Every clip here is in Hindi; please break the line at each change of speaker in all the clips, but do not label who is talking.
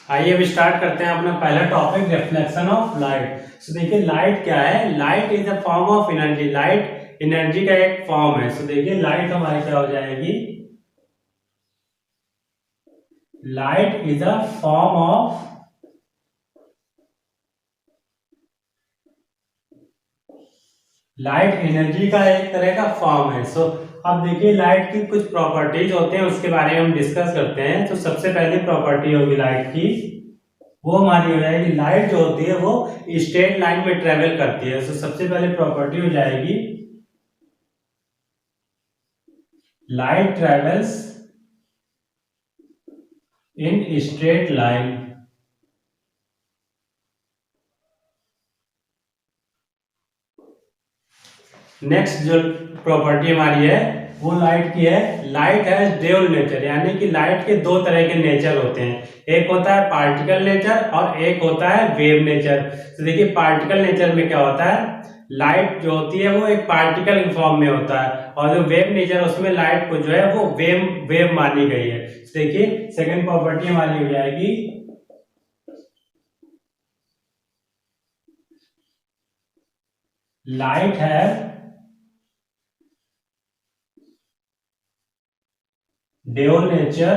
आइए अभी स्टार्ट करते हैं अपना पहला टॉपिक, रिफ्लेक्शन ऑफ लाइट। सो देखिए लाइट क्या है। Light is a form of energy. Light energy का एक फॉर्म है। सो देखिए लाइट हमारी क्या हो जाएगी, light is a form of light energy का एक तरह का फॉर्म है। सो अब देखिए लाइट की कुछ प्रॉपर्टीज होते हैं, उसके बारे में हम डिस्कस करते हैं। तो सबसे पहली प्रॉपर्टी होगी लाइट की, वो हमारी हो जाएगी, लाइट जो होती है वो स्ट्रेट लाइन में ट्रेवल करती है। तो सबसे पहले प्रॉपर्टी हो जाएगी, light travels in straight line. Next जो प्रॉपर्टी हमारी है वो लाइट की है, लाइट हैज ड्यूअल नेचर, यानी कि लाइट के दो तरह के नेचर होते हैं। एक होता है पार्टिकल नेचर और एक होता है वेव नेचर। तो देखिए पार्टिकल नेचर में क्या होता है, लाइट जो होती है वो एक पार्टिकल फॉर्म में होता है, और जो वेव नेचर उसमें लाइट को जो है वो वेव वेव मानी गई है। तो देखिए सेकंड प्रॉपर्टी हमारी हो जाएगी, लाइट है dual nature,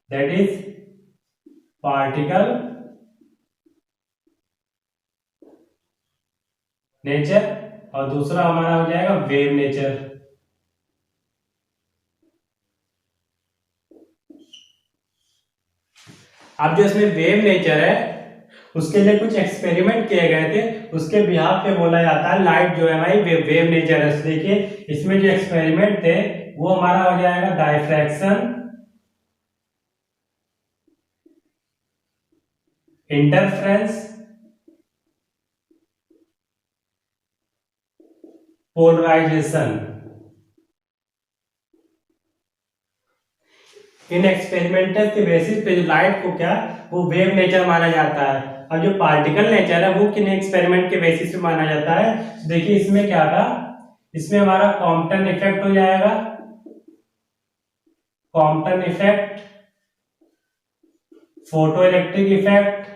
that is particle nature, और दूसरा हमारा हो जाएगा वेव नेचर। अब जो इसमें वेव नेचर है उसके लिए कुछ एक्सपेरिमेंट किए गए थे, उसके बिहाफ पे बोला जाता है लाइट जो है भाई वेव नेचर है। देखिए इसमें जो एक्सपेरिमेंट थे वो हमारा हो जाएगा डायफ्रैक्शन, इंटरफेरेंस, पोलराइजेशन। इन एक्सपेरिमेंटल के बेसिस पे जो लाइट को क्या वो वेव नेचर माना जाता है। और जो पार्टिकल नेचर है वो किन एक्सपेरिमेंट के बेसिस पे माना जाता है। देखिए इसमें क्या था, इसमें हमारा कॉम्पटन इफेक्ट हो जाएगा, Compton effect, photo electric effect,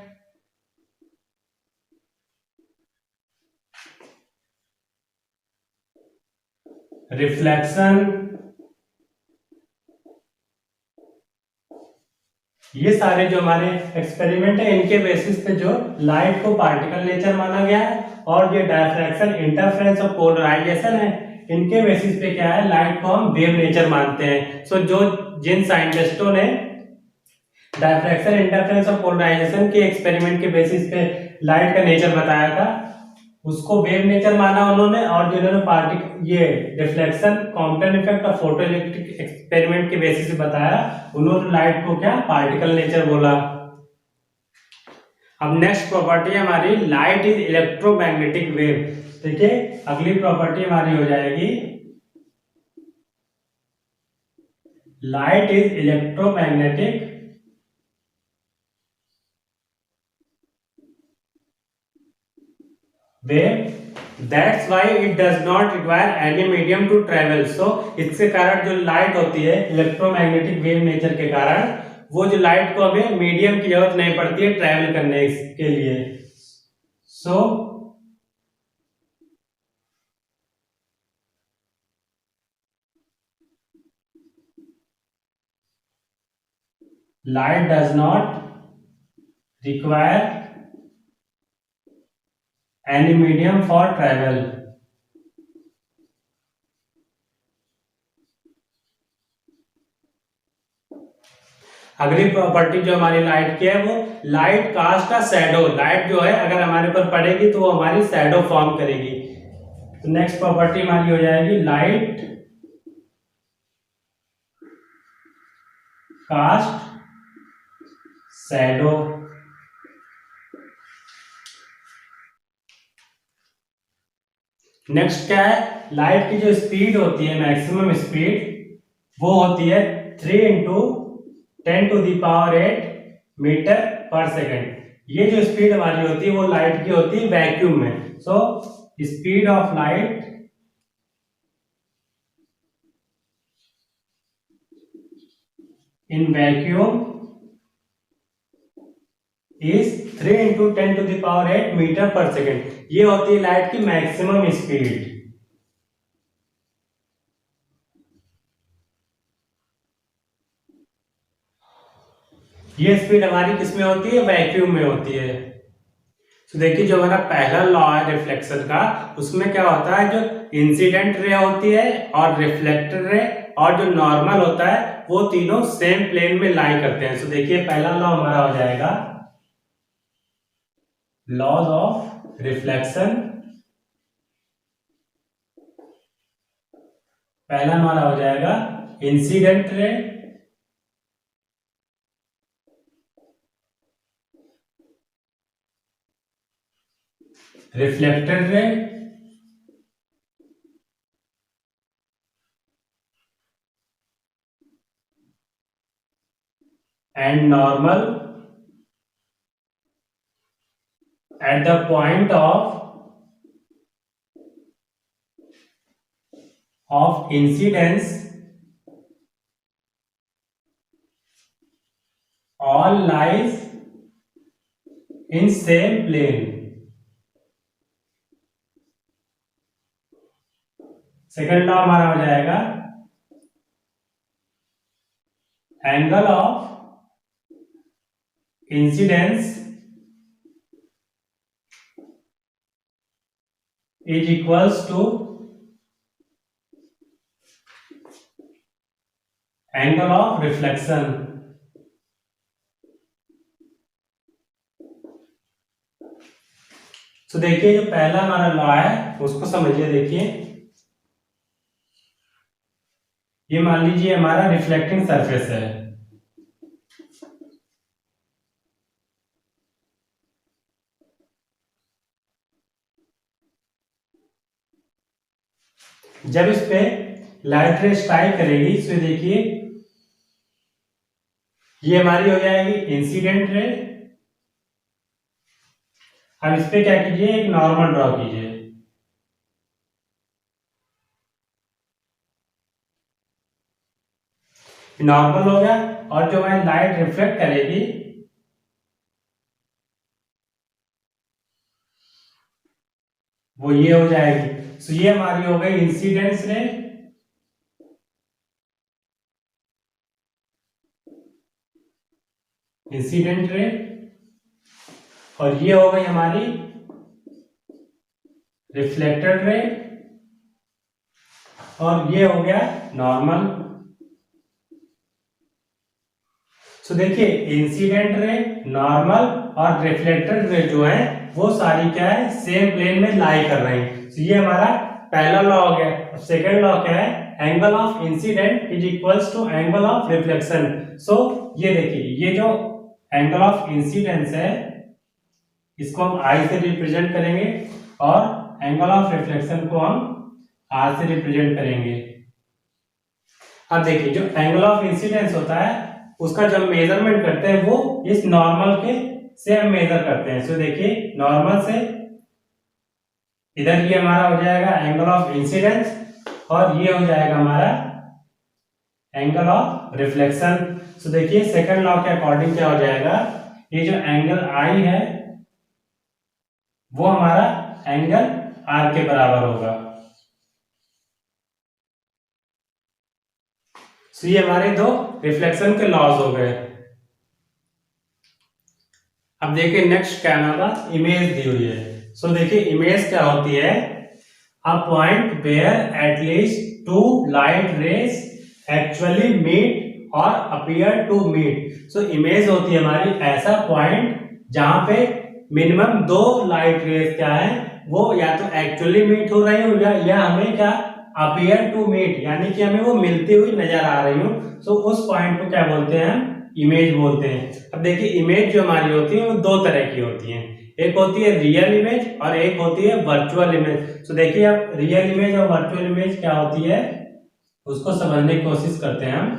reflection, ये सारे जो हमारे एक्सपेरिमेंट है इनके बेसिस पे जो लाइट को पार्टिकल नेचर माना गया है, और ये डायफ्रैक्शन, इंटरफेरेंस और पोलराइजेशन है इनके बेसिस पे क्या है, लाइट को हम वेव नेचर मानते हैं। सो जो जिन साइंटिस्टों ने डायफ्रैक्शन, इंटरफेरेंस और पोलराइजेशन के एक्सपेरिमेंट के बेसिस पे लाइट का नेचर बताया था उसको वेव नेचर माना उन्होंने, और जिन्होंने पार्टिकल ये रिफ्लेक्शन, कॉम्पटन इफेक्ट और फोटो इलेक्ट्रिक एक्सपेरिमेंट के बेसिस पे बताया उन्होंने लाइट को क्या पार्टिकल नेचर बोला। अब नेक्स्ट प्रॉपर्टी है हमारी, लाइट इज इलेक्ट्रोमैग्नेटिक वेव। देखिए अगली प्रॉपर्टी हमारी हो जाएगी, light is electromagnetic wave, that's why it does not require any medium to travel. So इसके कारण जो लाइट होती है इलेक्ट्रोमैग्नेटिक वेव नेचर के कारण, वो जो लाइट को हमें मीडियम की जरूरत नहीं पड़ती है ट्रेवल करने के लिए। So light does not require any medium for travel. अगली प्रॉपर्टी जो हमारी लाइट की है वो, light cast a shadow. Light जो है अगर हमारे ऊपर पड़ेगी तो वो हमारी शैडो फॉर्म करेगी। तो नेक्स्ट प्रॉपर्टी हमारी हो जाएगी, लाइट कास्ट शैडो। नेक्स्ट क्या है, लाइट की जो स्पीड होती है, मैक्सिमम स्पीड, वो होती है 3 × 10⁸ मीटर पर सेकेंड। ये जो स्पीड हमारी होती है वो लाइट की होती है वैक्यूम में। So speed of light in vacuum is 3 into 10⁸ metre per second. ये होती है लाइट की मैक्सिमम स्पीड। ये स्पीड हमारी किसमें होती है? वैक्यूम में होती है। तो देखिए जो हमारा पहला लॉ है रिफ्लेक्शन का, उसमें क्या होता है, जो इंसिडेंट रे होती है और रिफ्लेक्टेड रे और जो नॉर्मल होता है वो तीनों सेम प्लेन में लाई करते हैं। तो देखिए पहला लॉ हमारा हो जाएगा लॉज ऑफ रिफ्लेक्शन। पहला हमारा हो जाएगा incident ray reflected ray and normal at the point of incidence all lies in same plane। Second law हमारा हो जाएगा angle of incidence is equals to angle of reflection. तो देखिए जो पहला हमारा लॉ है उसको समझिए। देखिए ये मान लीजिए हमारा रिफ्लेक्टिंग सरफेस है। जब इस पे लाइट रे स्ट्राइक करेगी तो देखिए ये हमारी हो जाएगी इंसिडेंट रे। अब इस पे क्या कीजिए, एक नॉर्मल ड्रॉ कीजिए। नॉर्मल हो गया और जो हमारी लाइट रिफ्लेक्ट करेगी वो ये हो जाएगी। तो ये हमारी हो गई इंसिडेंस रे इंसिडेंट रे और ये हो गई हमारी रिफ्लेक्टेड रे और ये हो गया नॉर्मल। तो देखिए इंसिडेंट रे, नॉर्मल और रिफ्लेक्टेड रे जो है वो सारी क्या है, सेम प्लेन में लाई कर रही हैं। तो ये हमारा पहला लॉ हो गया। सेकंड लॉ क्या है, angle of incidence is equals to angle of reflection. So ये देखिए ये जो एंगल ऑफ इंसिडेंस है इसको हम आई से रिप्रेजेंट करेंगे और एंगल ऑफ रिफ्लेक्शन को हम आर से रिप्रेजेंट करेंगे। अब देखिए जो एंगल ऑफ इंसिडेंस होता है उसका जब मेजरमेंट करते हैं वो इस नॉर्मल के से हम मेजर करते हैं। सो देखिए नॉर्मल से इधर ये हमारा हो जाएगा एंगल ऑफ इंसिडेंस और ये हो जाएगा हमारा एंगल ऑफ रिफ्लेक्शन। सो देखिए सेकंड लॉ के अकॉर्डिंग क्या हो जाएगा, ये जो एंगल आई है वो हमारा एंगल आर के बराबर होगा। तो ये हमारे दो रिफ्लेक्शन के लॉज हो गए। अब देखिए नेक्स्ट क्या होगा, इमेज दी हुई है। सो देखिए इमेज क्या होती है, a point where atleast two light rays actually meet और appear to meet. So image होती है हमारी ऐसा पॉइंट जहां पे मिनिमम दो लाइट रेज क्या है वो या तो एक्चुअली मीट हो रही हो या हमें क्या अपीयर टू मीट यानी कि हमें वो मिलती हुई नजर आ रही हो। सो उस पॉइंट को क्या बोलते हैं, हम इमेज बोलते हैं। अब देखिए इमेज जो हमारी होती है वो दो तरह की होती है, एक होती है रियल इमेज और एक होती है वर्चुअल इमेज। तो देखिए अब रियल इमेज और वर्चुअल इमेज क्या होती है उसको समझने की कोशिश करते हैं हम।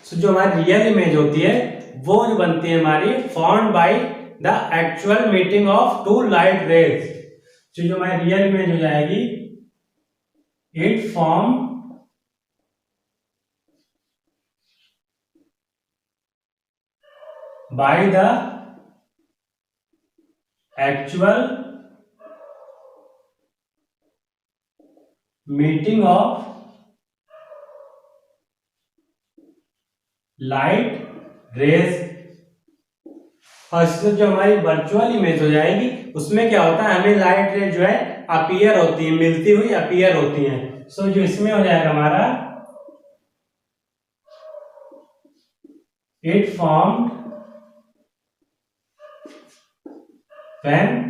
So, जो हमारी रियल इमेज होती है वो जो बनती है हमारी formed by the actual meeting of two light rays. जो हमारी रियल इमेज हो जाएगी, it form by the actual meeting of light rays. और इसमें जो हमारी वर्चुअल इमेज हो जाएगी उसमें क्या होता है, हमें लाइट रे जो है अपीयर होती है, मिलती हुई अपीयर होती हैं। सो जो इसमें हो जाएगा हमारा, it formed when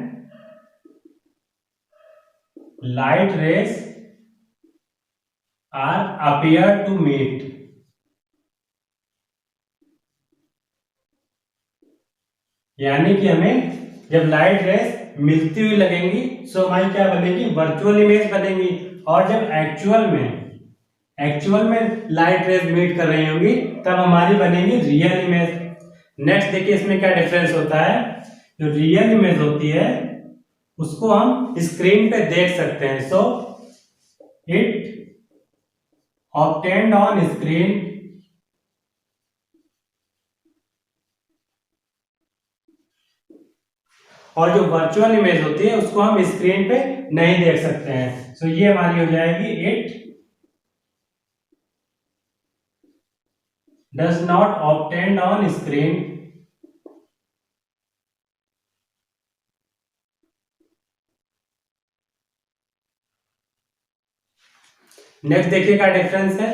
light rays are appear to meet. यानी कि हमें जब लाइट रेज मिलती हुई लगेंगी सो हमारी क्या बनेगी, वर्चुअल इमेज बनेगी। और जब एक्चुअल में लाइट रेज मीट कर रही होंगी तब हमारी बनेगी रियल इमेज। नेक्स्ट देखिए इसमें क्या डिफरेंस होता है। जो रियल इमेज होती है उसको हम स्क्रीन पे देख सकते हैं। So it obtained on screen और जो वर्चुअल इमेज होती है उसको हम स्क्रीन पे नहीं देख सकते हैं। सो ये हमारी हो जाएगी, it does not obtained on screen. Next देखिए क्या डिफरेंस है।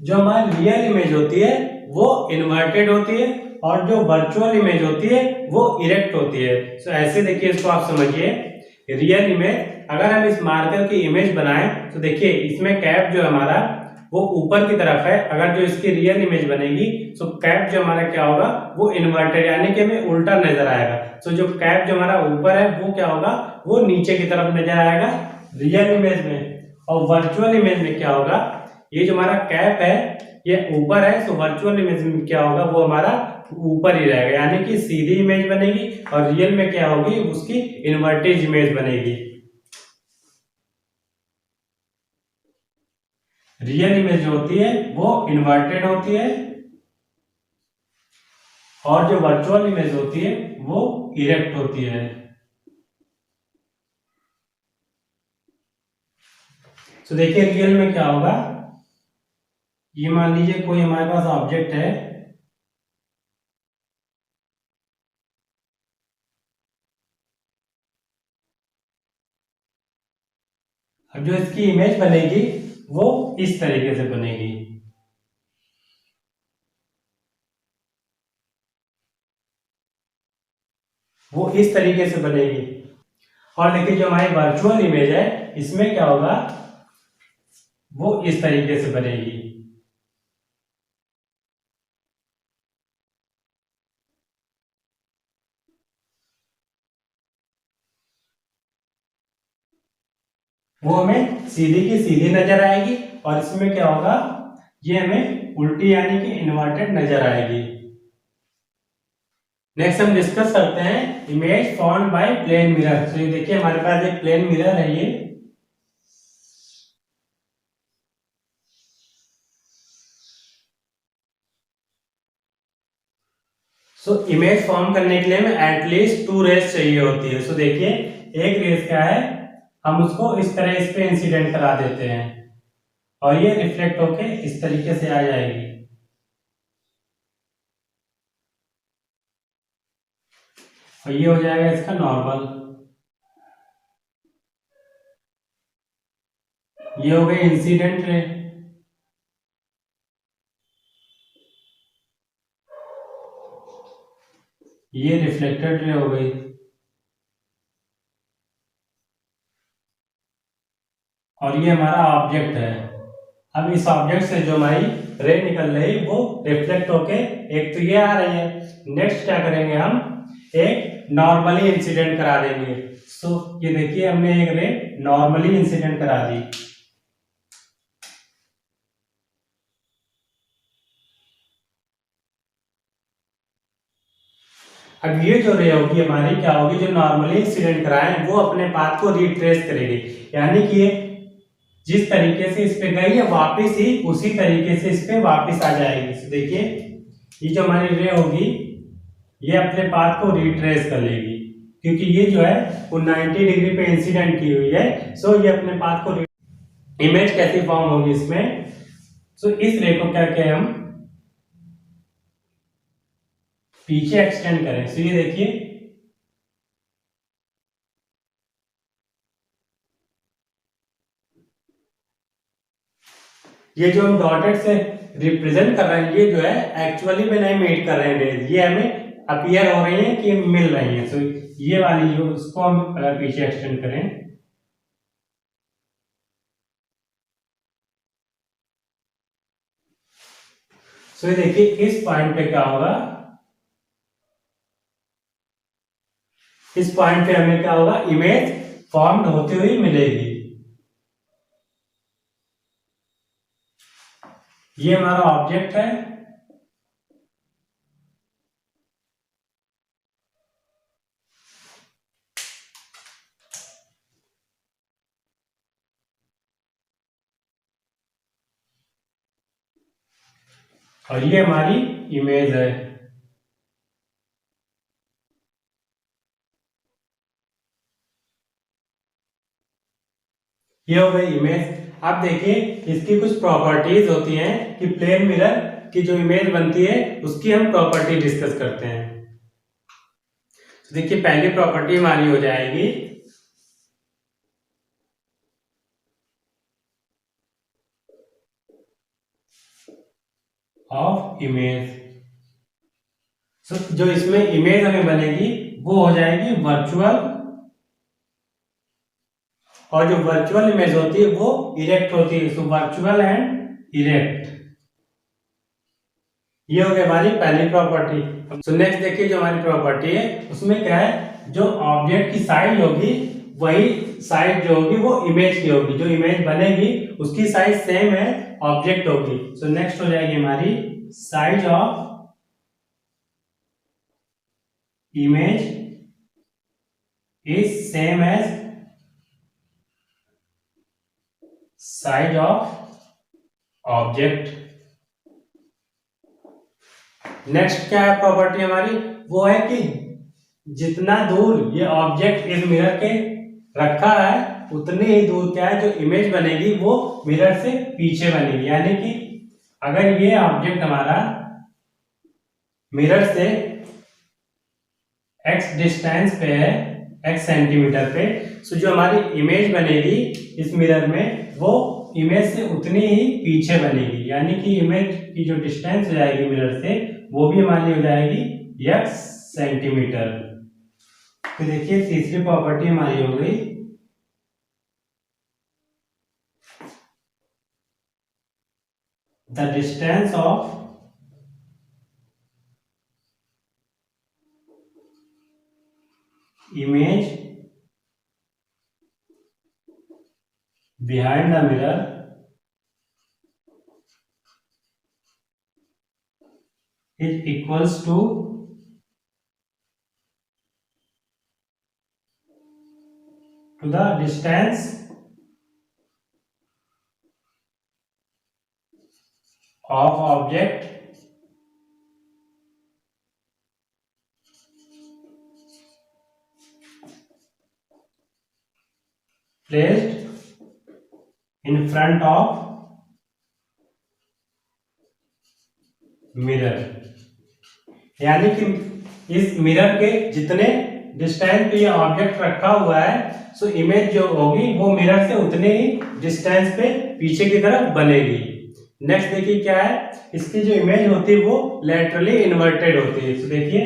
जो हमारी रियल इमेज होती है वो इन्वर्टेड होती है और जो वर्चुअल इमेज होती है वो इरेक्ट होती है। सो ऐसे देखिए इसको आप समझिए, रियल इमेज अगर हम इस मार्कर की इमेज बनाएं तो देखिए इसमें कैप जो हमारा वो ऊपर की तरफ है। अगर जो इसकी रियल इमेज बनेगी तो कैप जो हमारा क्या होगा, वो इन्वर्टेड यानी कि हमें उल्टा नजर आएगा। तो जो कैप जो हमारा ऊपर है वो क्या होगा, वो नीचे की तरफ नजर आएगा रियल इमेज में। और वर्चुअल इमेज में क्या होगा, ये जो हमारा कैप है ये ऊपर है, तो वर्चुअल इमेज में क्या होगा, वो हमारा ऊपर ही रहेगा यानी कि सीधी इमेज बनेगी। और रियल में क्या होगी, उसकी इन्वर्टेड इमेज बनेगी। रियल इमेज जो होती है वो इन्वर्टेड होती है और जो वर्चुअल इमेज होती है वो इरेक्ट होती है। तो देखिए रियल में क्या होगा, ये मान लीजिए कोई हमारे पास ऑब्जेक्ट है, अब जो इसकी इमेज बनेगी वो इस तरीके से बनेगी। वो इस तरीके से बनेगी। और देखिए जो हमारी वर्चुअल इमेज है इसमें क्या होगा, वो इस तरीके से बनेगी। वो हमें सीधी की सीधी नजर आएगी और इसमें क्या होगा, ये हमें उल्टी यानी कि इन्वर्टेड नजर आएगी। नेक्स्ट हम डिस्कस करते हैं image formed by plane mirror. तो ये देखिए हमारे पास एक प्लेन मिरर है ये। सो इमेज फॉर्म करने के लिए हमें एटलीस्ट 2 रेस चाहिए होती है। सो देखिए एक रेस क्या है, हम उसको इस तरह इस पे इंसिडेंट करा देते हैं और ये रिफ्लेक्ट होके इस तरीके से आ जाएगी। और ये हो जाएगा इसका नॉर्मल। ये हो गई इंसिडेंट रे। ये रिफ्लेक्टेड रे हो गई। और ये हमारा ऑब्जेक्ट है। अब इस ऑब्जेक्ट से जो हमारी रे निकल रही वो रिफ्लेक्ट होके एक तो ये आ रही है। नेक्स्ट क्या करेंगे, हम एक नॉर्मली इंसिडेंट करा देंगे। सो ये देखिए हमने एक रे नॉर्मली इंसिडेंट करा दी। अब ये जो रे होगी हमारी क्या होगी, जो नॉर्मली इंसिडेंट कराए वो अपने पाथ को रिट्रेस करेगी, यानी कि ये जिस तरीके से इस पे गई है वापस ही उसी तरीके से इस पे वापस आ जाएगी। तो देखिए ये जो हमारी रे होगी ये अपने पाथ को रिट्रेस कर लेगी, क्योंकि ये जो है वो 90 डिग्री पे इंसिडेंट की हुई है। सो ये अपने पाथ को इमेज कैसी फॉर्म होगी इसमें, सो इस रे को क्या कहें हम पीछे एक्सटेंड करें। सो ये देखिए ये जो हम डॉटेड से रिप्रेजेंट कर रहे हैं ये जो है एक्चुअली में नहीं मीट कर रहे हैं रेज, ये हमें अपीयर हो रही हैं कि मिल रही हैं। सो ये वाली जो उसको हम अगर पीछे एक्सटेंड करें सो ये देखिए इस पॉइंट पे क्या होगा, इस पॉइंट पे हमें क्या होगा, इमेज फॉर्म्ड होती हुई मिलेगी। ये हमारा ऑब्जेक्ट है और ये हमारी इमेज है। ये हो गई इमेज। अब देखिए इसकी कुछ प्रॉपर्टीज होती हैं कि प्लेन मिरर की जो इमेज बनती है उसकी हम प्रॉपर्टी डिस्कस करते हैं। तो देखिए पहली प्रॉपर्टी हमारी हो जाएगी ऑफ इमेज। सो जो इसमें इमेज हमें बनेगी वो हो जाएगी वर्चुअल, और जो वर्चुअल इमेज होती है वो इरेक्ट होती है। सो वर्चुअल एंड इरेक्ट, ये हो गई हमारी पहली प्रॉपर्टी। सो नेक्स्ट देखिए जो हमारी प्रॉपर्टी है उसमें क्या है, जो ऑब्जेक्ट की साइज होगी वही साइज जो होगी वो इमेज की होगी, जो इमेज बनेगी उसकी साइज सेम है ऑब्जेक्ट होगी। सो नेक्स्ट हो जाएगी हमारी size of image is same as size of object. Next क्या है प्रॉपर्टी हमारी, वो है कि जितना दूर ये ऑब्जेक्ट इस मिरर के रखा है उतनी ही दूर क्या है जो इमेज बनेगी वो मिरर से पीछे बनेगी, यानी कि अगर ये ऑब्जेक्ट हमारा मिरर से x डिस्टेंस पे है, x सेंटीमीटर पे, सो जो हमारी इमेज बनेगी इस मिरर में वो इमेज से उतनी ही पीछे बनेगी, यानी कि इमेज की जो डिस्टेंस हो जाएगी मिरर से वो भी हमारी हो जाएगी x सेंटीमीटर। तो देखिए तीसरी प्रॉपर्टी हमारी हो गई the distance of image behind the mirror is equals to the distance of object placed in front of mirror, यानी कि इस मिरर के जितने डिस्टेंस पे ये ऑब्जेक्ट रखा हुआ है सो इमेज जो होगी वो मिरर से उतने ही डिस्टेंस पे पीछे की तरफ बनेगी। नेक्स्ट देखिए क्या है, इसकी जो इमेज होती है वो लेटरली इन्वर्टेड होती है। तो देखिए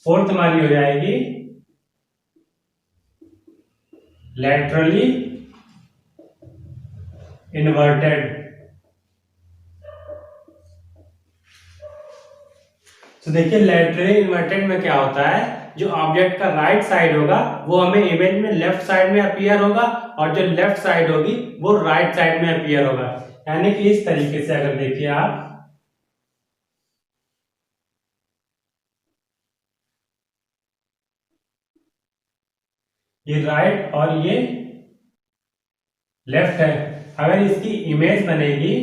फोर्थ हमारी हो जाएगी लेटरली इन्वर्टेड। तो देखिए लेटरली इन्वर्टेड में क्या होता है, जो ऑब्जेक्ट का राइट साइड होगा वो हमें इमेज में लेफ्ट साइड में अपीयर होगा और जो लेफ्ट साइड होगी वो राइट साइड में अपीयर होगा, यानी कि इस तरीके से अगर देखिए आप, ये राइट और ये लेफ्ट है। अगर इसकी इमेज बनेगी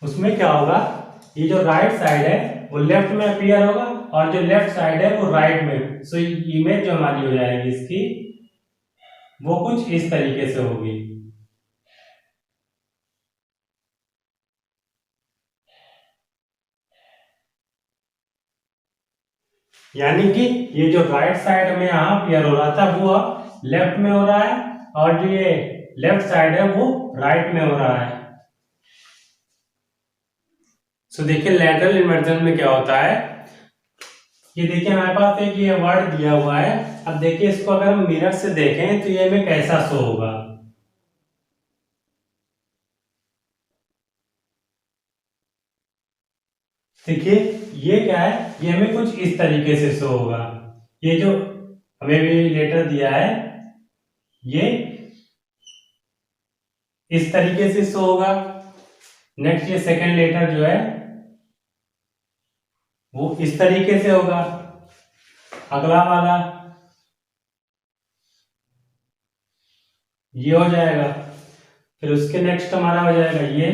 उसमें क्या होगा, ये जो राइट साइड है वो लेफ्ट में अपीयर होगा और जो लेफ्ट साइड है वो राइट में। सो इमेज जो हमारी हो जाएगी इसकी वो कुछ इस तरीके से होगी। यानी कि ये जो राइट साइड में यहाँ अपीयर हो रहा था वो लेफ्ट में हो रहा है और जो ये लेफ्ट साइड है वो राइट में हो रहा है। सो देखिए लैटरल इन्वर्जन में क्या होता है, ये देखिए हमारे पास एक ये वर्ड दिया हुआ है। अब देखिए इसको अगर हम मिरर से देखें तो ये हमें कैसा शो होगा। देखिए ये क्या है, ये हमें कुछ इस तरीके से शो होगा। ये जो हमें भी लेटर दिया है ये इस तरीके से शो होगा। नेक्स्ट ये सेकंड लेटर जो है वो इस तरीके से होगा। अगला वाला ये हो जाएगा। फिर उसके नेक्स्ट हमारा हो जाएगा ये,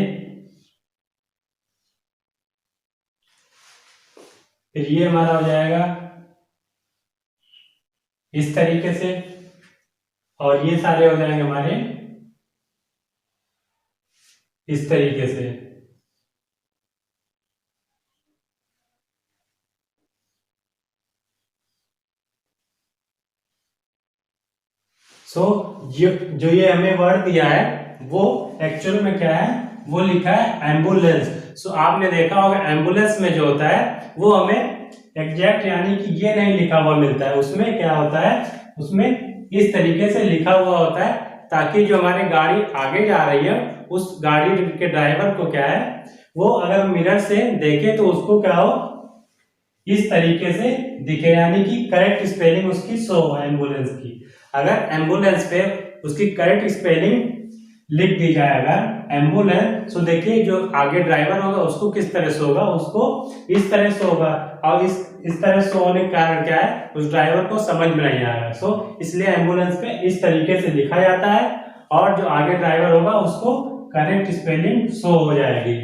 फिर ये हमारा हो जाएगा इस तरीके से और ये सारे हो जाएंगे हमारे इस तरीके से। जो ये हमें वर्ड दिया है वो एक्चुअल में क्या है, वो लिखा है एम्बुलेंस। सो आपने देखा होगा एम्बुलेंस में जो होता है वो हमें एग्जैक्ट यानी कि ये नहीं लिखा हुआ मिलता है। उसमें क्या होता है, उसमें इस तरीके से लिखा हुआ होता है ताकि जो हमारी गाड़ी आगे जा रही है उस गाड़ी के ड्राइवर को क्या है, वो अगर मिरर से देखे तो उसको क्या हो, इस तरीके से दिखे, यानी कि करेक्ट स्पेलिंग उसकी शो हो एम्बुलेंस की। अगर एम्बुलेंस पे उसकी करेक्ट स्पेलिंग लिख दी जाए अगर एम्बुलेंस, तो देखिए जो आगे ड्राइवर होगा उसको किस तरह से होगा, उसको इस तरह से होगा। और इस तरह से होने के कारण क्या है, उस ड्राइवर को समझ में नहीं आएगा। सो इसलिए एम्बुलेंस पे इस तरीके से लिखा जाता है और जो आगे ड्राइवर होगा उसको करेक्ट स्पेलिंग शो हो जाएगी।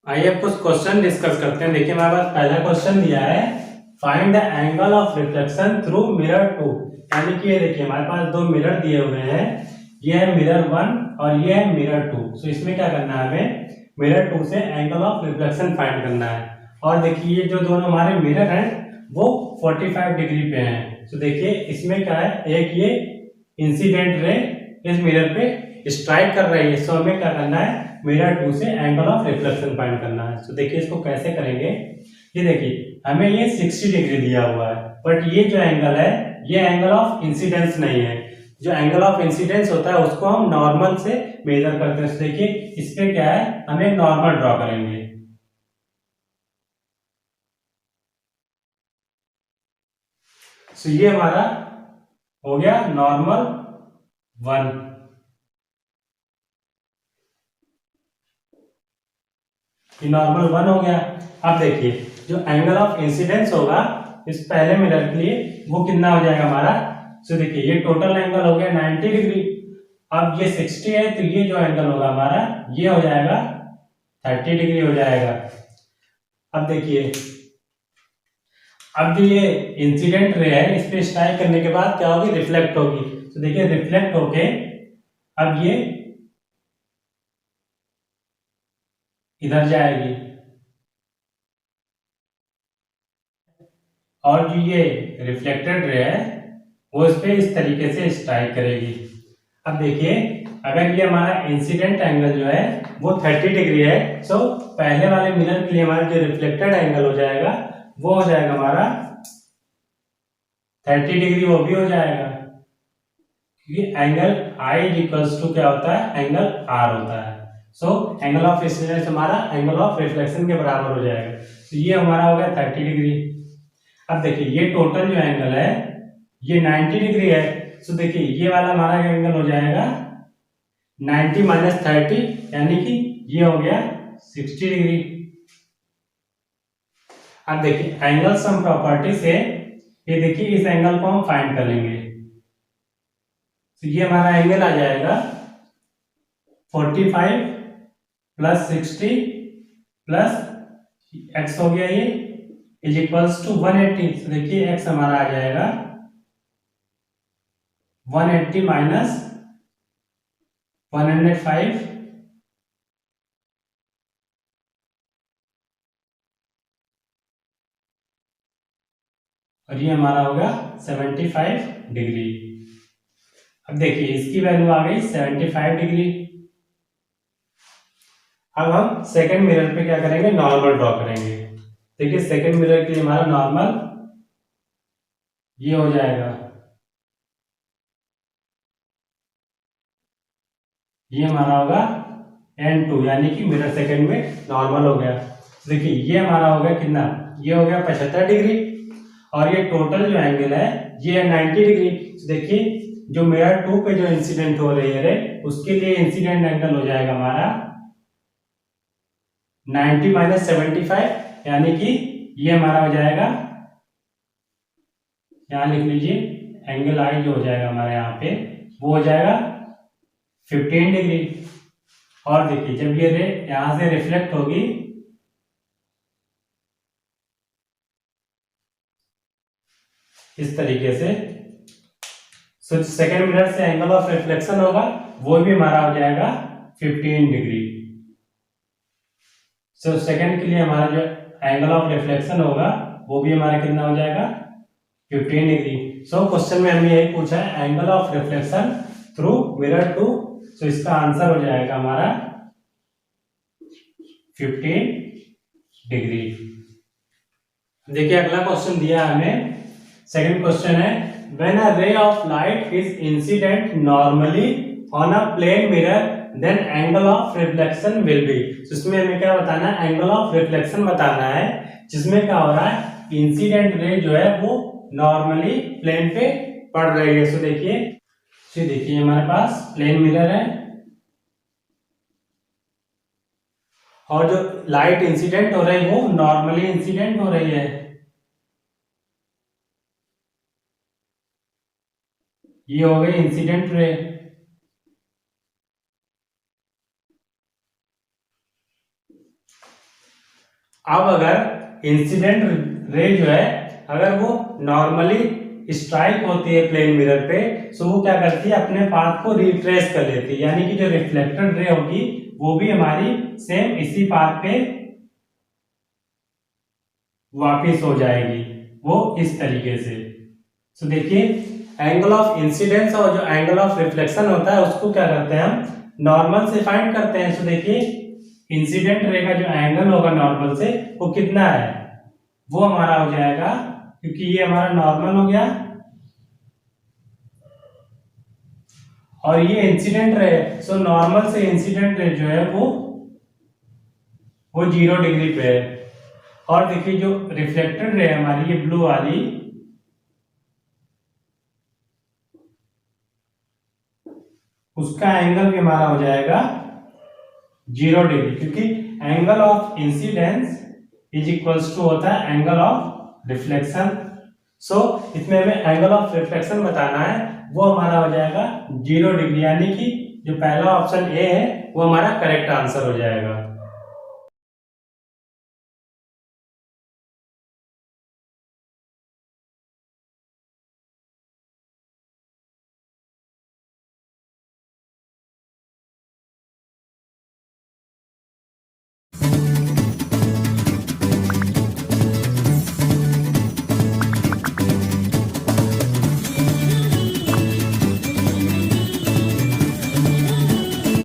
आइए अब कुछ क्वेश्चन डिस्कस करते हैं। देखिए हमारे पास पहला क्वेश्चन दिया है, find the angle of reflection through mirror 2। यानी कि ये देखिए हमारे पास दो मिरर दिए हुए हैं, ये है मिरर 1 और ये है मिरर 2। सो इसमें क्या करना है, हमें मिरर 2 से एंगल ऑफ रिफ्लेक्शन फाइंड करना है। और देखिए ये जो दोनों हमारे मिरर हैं वो 45 डिग्री पे हैं। तो देखिए इसमें क्या है, एक ये इंसिडेंट रे इस मिरर पे स्ट्राइक कर रही है। सो हमें क्या करना है, मिरर 2 से एंगल ऑफ रिफ्लेक्शन फाइंड करना है। तो देखिए इसको कैसे करेंगे, ये देखिए हमें ये 60 डिग्री दिया हुआ है, बट ये जो एंगल है ये एंगल ऑफ इंसिडेंस नहीं है। जो एंगल ऑफ इंसिडेंस होता है उसको हम नॉर्मल से मेजर करते हैं। तो देखिए इस पे क्या है, हम एक नॉर्मल ड्रॉ करेंगे। तो ये हमारा हो गया नॉर्मल 1। ये नॉर्मल 1 हो गया। अब देखिए जो एंगल ऑफ इंसिडेंस होगा इस पहले मिरर के लिए वो कितना हो जाएगा हमारा। तो देखिए ये टोटल एंगल हो गया 90 डिग्री। अब ये 60 है तो ये जो एंगल होगा हमारा ये हो जाएगा 30 डिग्री हो जाएगा। अब देखिए अब जो ये इंसिडेंट रे है इस पे स्ट्राइक करने के बाद क्या होगी, रिफ्लेक्ट होगी। तो देखिए रिफ्लेक्ट होके अब ये इधर जाएगी और जो ये रिफ्लेक्टेड रे है वो इस पे इस तरीके से स्ट्राइक करेगी। अब देखिए अगर ये हमारा इंसिडेंट एंगल जो है वो 30 डिग्री है, तो पहले वाले मिरर के लिए हमारा जो रिफ्लेक्टेड एंगल हो जाएगा वो हो जाएगा हमारा 30 डिग्री, वो भी हो जाएगा क्योंकि एंगल I इक्वल्स टू क्या होता है, एंगल R होता है। सो एंगल ऑफ इंसिडेंस हमारा एंगल ऑफ रिफ्लेक्शन के बराबर हो जाएगा। तो ये हमारा हो गया 30 डिग्री। अब देखिए ये टोटल जो एंगल है ये 90 डिग्री है। तो देखिए ये वाला हमारा एंगल हो जाएगा 90 माइनस 30 यानी कि ये हो गया 60 डिग्री। अब देखिए एंगल सम प्रॉपर्टी से ये देखिए इस एंगल को हम फाइंड करेंगे, तो ये हमारा एंगल आ जाएगा 45 प्लस 60 प्लस एक्स हो गया ये इज इक्वल्स टू 180। तो देखिए एक्स हमारा आ जाएगा 180 माइनस 105 और ये हमारा होगा 75 डिग्री। अब देखिए इसकी वैल्यू आ गई 75 डिग्री। अब हम सेकंड मिरर पे क्या करेंगे, नॉर्मल ड्रॉ करेंगे। देखिए सेकंड मिरर के लिए हमारा नॉर्मल ये हो जाएगा, ये हमारा होगा N2 यानी कि मिरर सेकंड में नॉर्मल हो गया। देखिए ये हमारा हो गया कितना, ये हो गया 75 डिग्री और ये टोटल जो एंगल है ये है 90 डिग्री। तो देखिए जो मिरर 2 पे जो इंसिडेंट हो रही है उसके लिए इंसिडेंट एंगल हो जाएगा हमारा 90 माइनस 75 यानी कि ये हमारा हो जाएगा, यहाँ लिख लीजिए एंगल आई जो हो जाएगा हमारे यहाँ पे वो हो जाएगा 15 डिग्री। और देखिए जब ये रे यहां से रिफ्लेक्ट होगी इस तरीके से, सो सेकेंड मिरर से एंगल ऑफ रिफ्लेक्शन होगा वो भी हमारा हो जाएगा 15 डिग्री। सो सेकेंड के लिए हमारा जो एंगल ऑफ रिफ्लेक्शन होगा वो भी हमारा कितना हो जाएगा 15 डिग्री। सो क्वेश्चन में हमें यही पूछा है angle of reflection through mirror 2, तो इसका आंसर हो जाएगा हमारा 15 डिग्री। देखिए अगला क्वेश्चन दिया हमें, सेकंड क्वेश्चन है when a ray of light is incident normally on a plane mirror then angle of reflection will be. इसमें हमें क्या बताना है, एंगल ऑफ रिफ्लेक्शन बताना है, जिसमें क्या हो रहा है इंसिडेंट रे जो है वो नॉर्मली प्लेन पे पड़ रही है। सो देखिए हमारे पास प्लेन मिरर है और जो लाइट इंसिडेंट हो रही है वो नॉर्मली इंसिडेंट हो रही है। ये हो गई इंसिडेंट रे। अब अगर इंसिडेंट रे जो है अगर वो नॉर्मली स्ट्राइक होती है प्लेन मिरर पे, तो वो क्या करती है अपने पाथ को रिट्रेस कर लेती है, यानी कि जो रिफ्लेक्टेड रे होगी वो भी हमारी सेम इसी पाथ पे वापिस हो जाएगी, वो इस तरीके से। तो देखिए एंगल ऑफ इंसिडेंस और जो एंगल ऑफ रिफ्लेक्शन होता है उसको क्या करते हैं हम नॉर्मल से फाइंड करते हैं। तो देखिए इंसिडेंट रे का जो एंगल होगा नॉर्मल से वो कितना है, वो हमारा हो जाएगा, क्योंकि ये हमारा नॉर्मल हो गया और ये इंसिडेंट रे, सो नॉर्मल से इंसिडेंट रे जो है वो 0 डिग्री पे है। और देखिए जो रिफ्लेक्टेड रे हमारी ये ब्लू वाली, उसका एंगल भी हमारा हो जाएगा 0 डिग्री, क्योंकि angle of incidence is equals to होता है एंगल ऑफ रिफ्लेक्शन। सो इसमें हमें एंगल ऑफ रिफ्लेक्शन बताना है, वो हमारा हो जाएगा 0 डिग्री, यानी कि जो पहला ऑप्शन ए है वो हमारा करेक्ट आंसर हो जाएगा।